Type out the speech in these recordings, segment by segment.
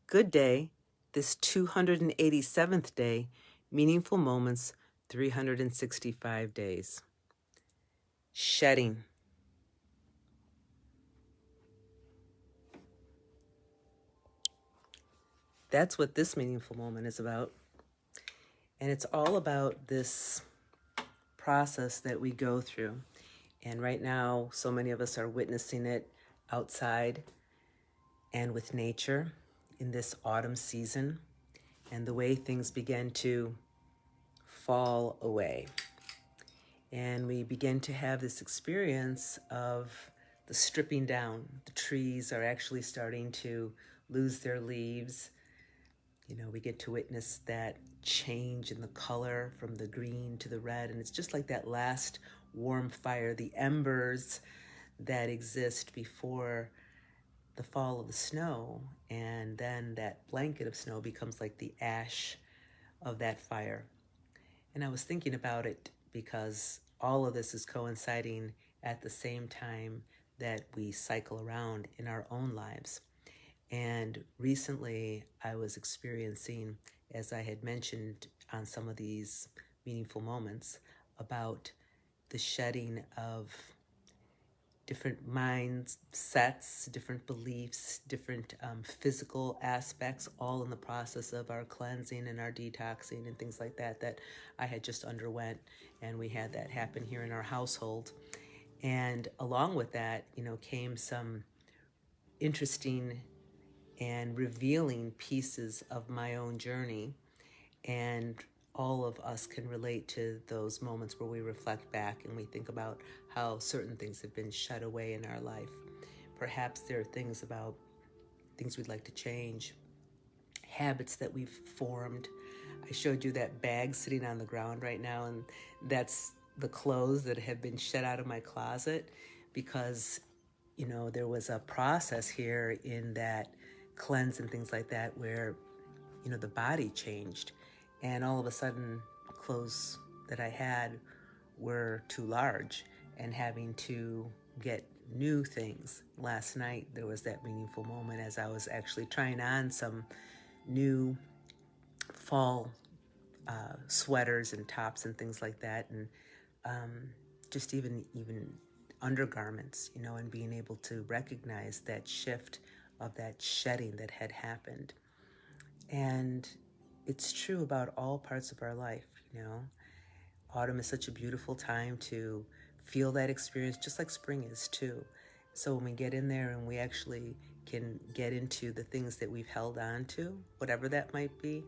Good day, this 287th day, meaningful moments, 365 days. Shedding. That's what this meaningful moment is about. And it's all about this process that we go through. And right now, so many of us are witnessing it outside and with nature in this autumn season, and the way things begin to fall away. And we begin to have this experience of the stripping down. The trees are actually starting to lose their leaves. You know, we get to witness that change in the color from the green to the red. And it's just like that last warm fire, the embers that exist before the fall of the snow. And then that blanket of snow becomes like the ash of that fire. And I was thinking about it because all of this is coinciding at the same time that we cycle around in our own lives. And recently I was experiencing, as I had mentioned on some of these meaningful moments, about the shedding of different mindsets, different beliefs, different physical aspects, all in the process of our cleansing and our detoxing and things like that, that I had just underwent. And we had that happen here in our household. And along with that, came some interesting and revealing pieces of my own journey. And all of us can relate to those moments where we reflect back and we think about how certain things have been shut away in our life. Perhaps there are things we'd like to change, habits that we've formed. I showed you that bag sitting on the ground right now, and that's the clothes that have been shed out of my closet because, there was a process here in that cleanse and things like that where, the body changed. And all of a sudden, clothes that I had were too large and having to get new things. Last night, there was that meaningful moment as I was actually trying on some new fall sweaters and tops and things like that. And just even undergarments, and being able to recognize that shift of that shedding that had happened. And it's true about all parts of our life, Autumn is such a beautiful time to feel that experience, just like spring is too. So when we get in there and we actually can get into the things that we've held on to, whatever that might be,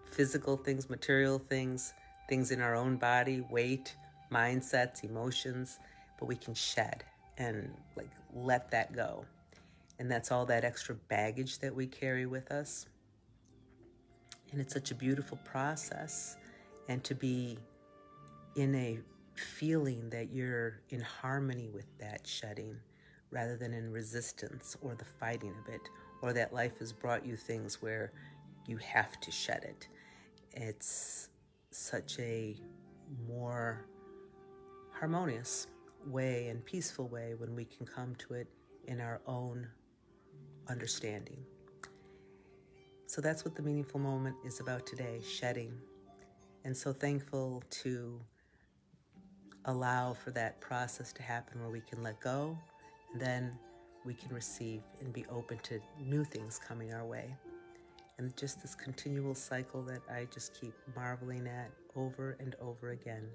physical things, material things, things in our own body, weight, mindsets, emotions, but we can shed and let that go. And that's all that extra baggage that we carry with us. And it's such a beautiful process. And to be in a feeling that you're in harmony with that shedding rather than in resistance or the fighting of it, or that life has brought you things where you have to shed it. It's such a more harmonious way and peaceful way when we can come to it in our own understanding. So that's what the meaningful moment is about today, shedding. And so thankful to allow for that process to happen where we can let go, and then we can receive and be open to new things coming our way. And just this continual cycle that I just keep marveling at over and over again.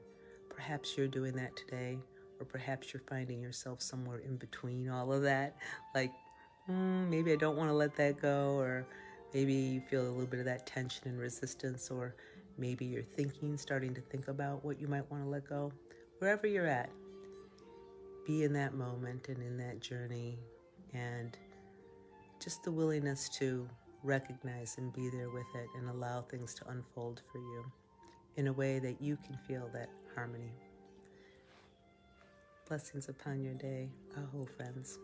Perhaps you're doing that today, or perhaps you're finding yourself somewhere in between all of that, like maybe I don't want to let that go, or maybe you feel a little bit of that tension and resistance, or maybe you're starting to think about what you might want to let go. Wherever you're at, be in that moment and in that journey, and just the willingness to recognize and be there with it and allow things to unfold for you in a way that you can feel that harmony. Blessings upon your day. Aho, friends.